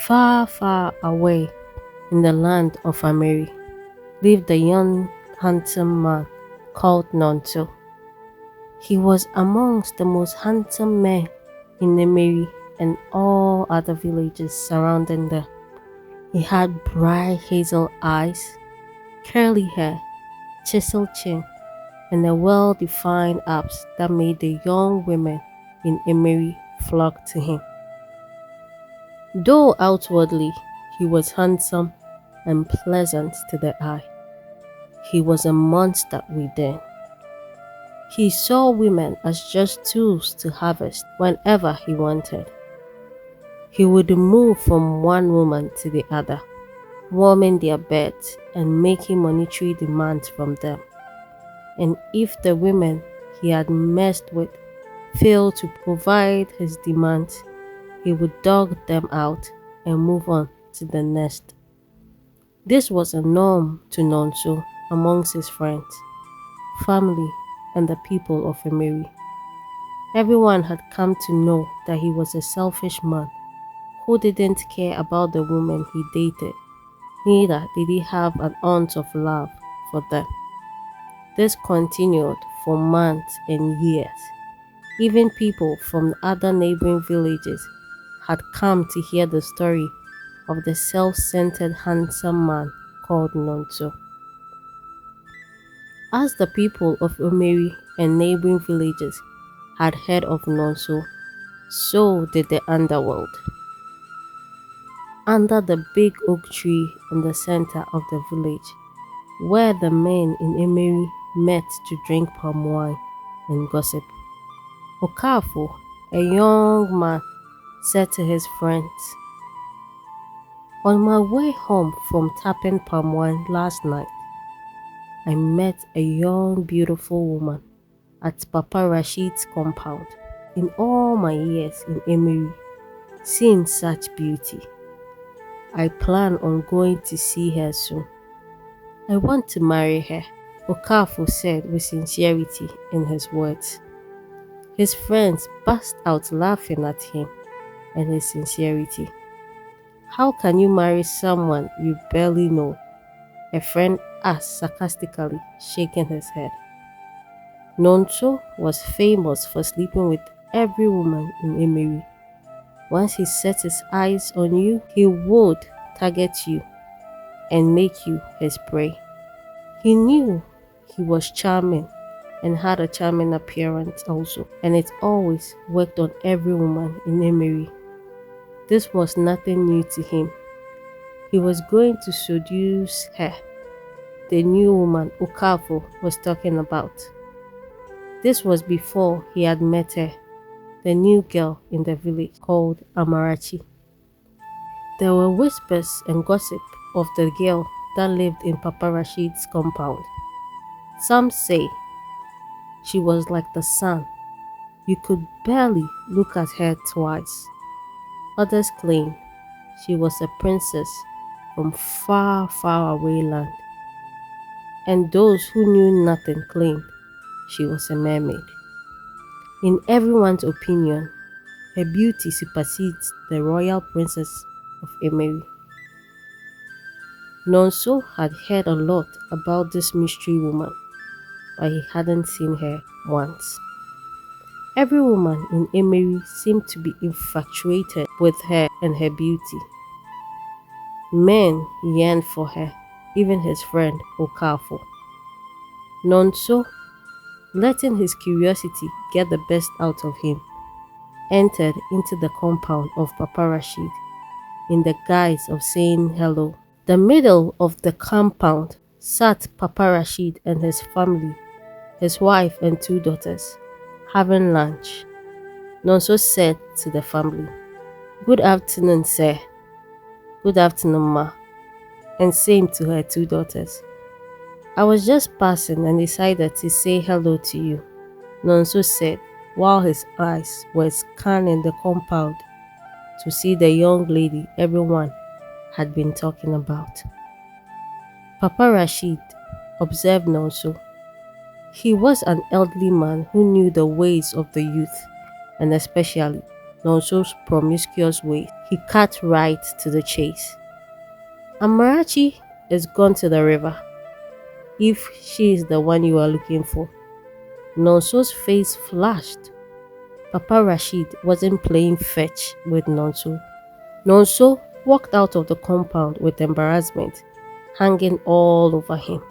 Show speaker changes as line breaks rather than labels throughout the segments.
Far, far away in the land of Ameri lived a young handsome man called Nonso. He was amongst the most handsome men in Ameri and all other villages surrounding them. He had bright hazel eyes, curly hair, chiseled chin, and a well-defined abs that made the young women in Emery flock to him. Though outwardly he was handsome and pleasant to the eye, he was a monster within. He saw women as just tools to harvest whenever he wanted. He would move from one woman to the other, warming their beds and making monetary demands from them. And if the women he had messed with failed to provide his demands, he would dog them out and move on to the next. This was a norm to Nonso amongst his friends, family, and the people of Emiri. Everyone had come to know that he was a selfish man who didn't care about the women he dated, neither did he have an ounce of love for them. This continued for months and years. Even people from other neighboring villages had come to hear the story of the self-centered handsome man called Nonso. As the people of Omeri and neighboring villages had heard of Nonso, so did the underworld. Under the big oak tree in the center of the village, where the men in Emeri met to drink palm wine and gossip, Okafo, a young man, said to his friends, "On my way home from tapping palm wine last night, I met a young beautiful woman at Papa Rashid's compound. In all my years in Emiri, seeing such beauty, I plan on going to see her soon. I want to marry her," Okafo said with sincerity in his words. His friends burst out laughing at him and his sincerity. "How can you marry someone you barely know?" a friend asked sarcastically, shaking his head. Nonso was famous for sleeping with every woman in Emiri. Once he set his eyes on you, he would target you and make you his prey. He knew he was charming and had a charming appearance also, and it always worked on every woman in Emiri. This was nothing new to him. He was going to seduce her, the new woman Okafo was talking about. This was before he had met her, the new girl in the village called Amarachi. There were whispers and gossip of the girl that lived in Papa Rashid's compound. Some say she was like the sun. You could barely look at her twice. Others claim she was a princess from far, far away land. And those who knew nothing claimed she was a mermaid. In everyone's opinion, her beauty supersedes the royal princess of Emeri. Nonso had heard a lot about this mystery woman, but he hadn't seen her once. Every woman in Emeri seemed to be infatuated with her and her beauty. Men yearned for her, even his friend Okafo. Nonso, letting his curiosity get the best out of him, entered into the compound of Papa Rashid in the guise of saying hello. The middle of the compound sat Papa Rashid and his family, his wife and two daughters, having lunch. Nonso said to the family, "Good afternoon, sir." "Good afternoon, ma," and same to her two daughters. "I was just passing and decided to say hello to you," Nonso said while his eyes were scanning the compound to see the young lady everyone had been talking about. Papa Rashid observed Nonso. He was an elderly man who knew the ways of the youth, and especially Nonso's promiscuous ways, he cut right to the chase. Amarachi is gone to the river, if she is the one you are looking for. Nonso's face flashed. Papa Rashid wasn't playing fetch with Nonso. Nonso walked out of the compound with embarrassment hanging all over him.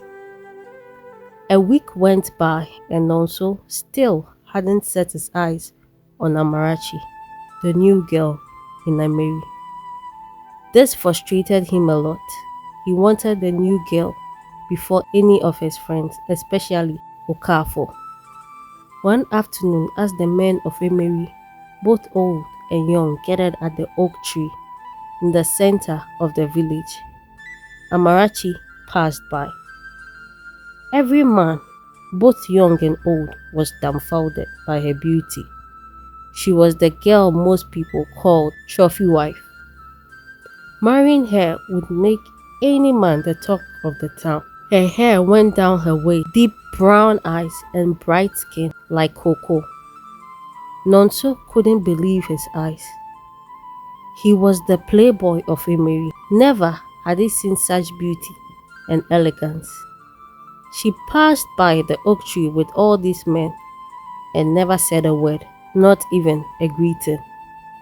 A week went by and Nonso still hadn't set his eyes on Amarachi, the new girl in Ameri. This frustrated him a lot. He wanted the new girl before any of his friends, especially Okafo. One afternoon, as the men of Emery, both old and young, gathered at the oak tree in the center of the village, Amarachi passed by. Every man, both young and old, was dumbfounded by her beauty. She was the girl most people called trophy wife. Marrying her would make any man the talk of the town. Her hair went down her waist, deep brown eyes and bright skin like cocoa. Nonso couldn't believe his eyes. He was the playboy of Emery. Never had he seen such beauty and elegance. She passed by the oak tree with all these men and never said a word, not even a greeting.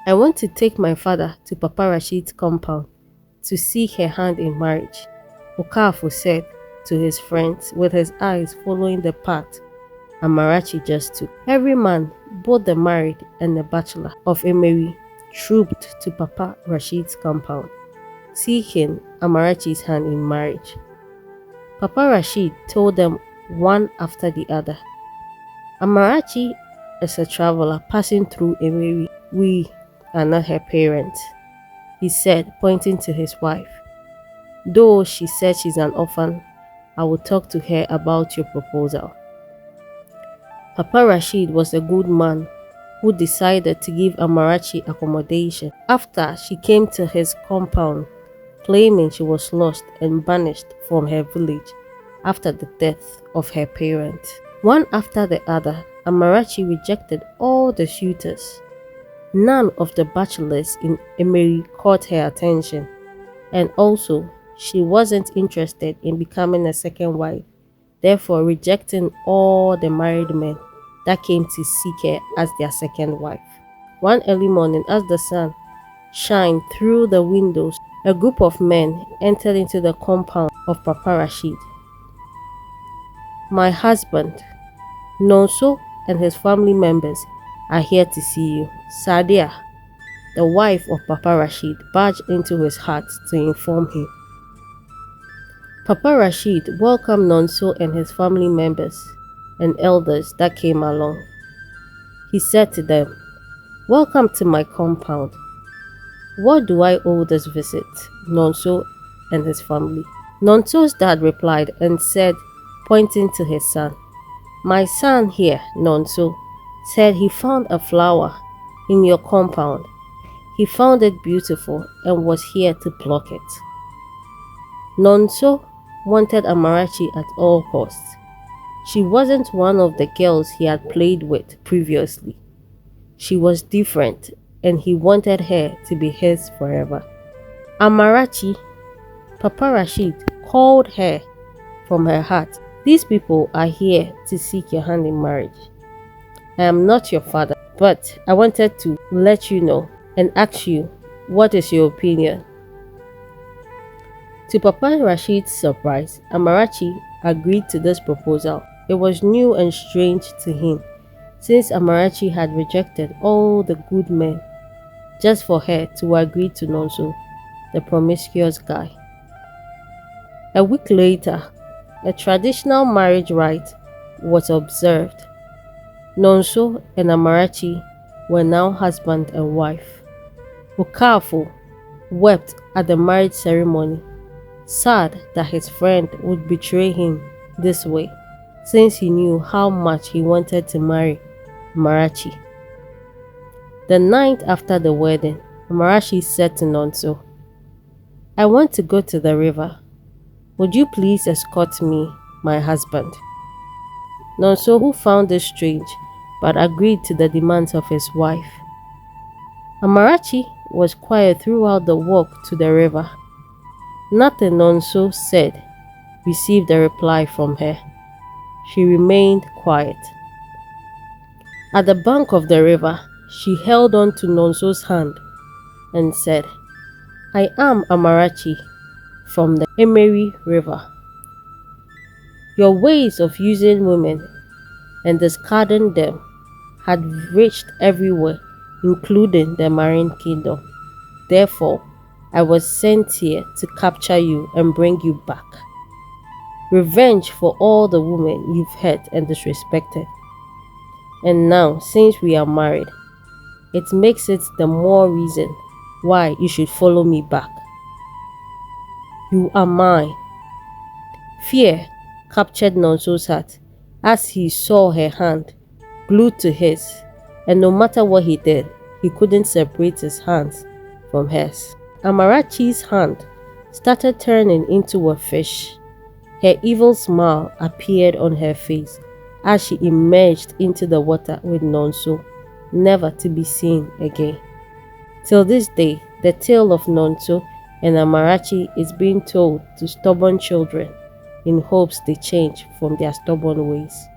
I want to take my father to Papa Rashid's compound to seek her hand in marriage, Okafu said to his friends with his eyes following the path Amarachi just took. Every man, both the married and the bachelor of Emery, trooped to Papa Rashid's compound, seeking Amarachi's hand in marriage. Papa Rashid told them one after the other, Amarachi is a traveler passing through Emery. We are not her parents, he said, pointing to his wife. Though she said she's an orphan, I will talk to her about your proposal. Papa Rashid was a good man who decided to give Amarachi accommodation after she came to his compound claiming she was lost and banished from her village after the death of her parents. One after the other, Amarachi rejected all the suitors. None of the bachelors in Emery caught her attention, and also she wasn't interested in becoming a second wife, therefore rejecting all the married men that came to seek her as their second wife. One early morning, as the sun shined through the windows, a group of men entered into the compound of Papa Rashid. My husband, Nonso, and his family members are here to see you. Sadia, the wife of Papa Rashid, barged into his hut to inform him. Papa Rashid welcomed Nonso and his family members and elders that came along. He said to them, Welcome to my compound. What do I owe this visit? Nonso and his family. Nonso's dad replied and said, pointing to his son, My son here, Nonso, said he found a flower in your compound. He found it beautiful and was here to pluck it. Nonso wanted Amarachi at all costs. She wasn't one of the girls he had played with previously. She was different and he wanted her to be his forever. Amarachi, Papa Rashid called her from her heart. These people are here to seek your hand in marriage. I am not your father, but I wanted to let you know and ask you, what is your opinion? To Papa Rashid's surprise, Amarachi agreed to this proposal. It was new and strange to him, since Amarachi had rejected all the good men just for her to agree to Nonso, the promiscuous guy. A week later, a traditional marriage rite was observed. Nonso and Amarachi were now husband and wife. Okafu wept at the marriage ceremony, sad that his friend would betray him this way, since he knew how much he wanted to marry Amarachi. The night after the wedding, Amarachi said to Nonso, I want to go to the river. Would you please escort me, my husband? Nonso, who found this strange, but agreed to the demands of his wife. Amarachi was quiet throughout the walk to the river. Nothing Nonso said received a reply from her. She remained quiet. At the bank of the river, she held on to Nonso's hand and said, I am Amarachi from the Emery River. Your ways of using women and discarding them had reached everywhere, including the marine kingdom. Therefore, I was sent here to capture you and bring you back. Revenge for all the women you've hurt and disrespected. And now, since we are married, it makes it the more reason why you should follow me back. You are mine. Fear captured Nonso's heart as he saw her hand glued to his, and no matter what he did, he couldn't separate his hands from hers. Amarachi's hand started turning into a fish. Her evil smile appeared on her face as she emerged into the water with Nonso, never to be seen again. Till this day, the tale of Nonso and Amarachi is being told to stubborn children in hopes they change from their stubborn ways.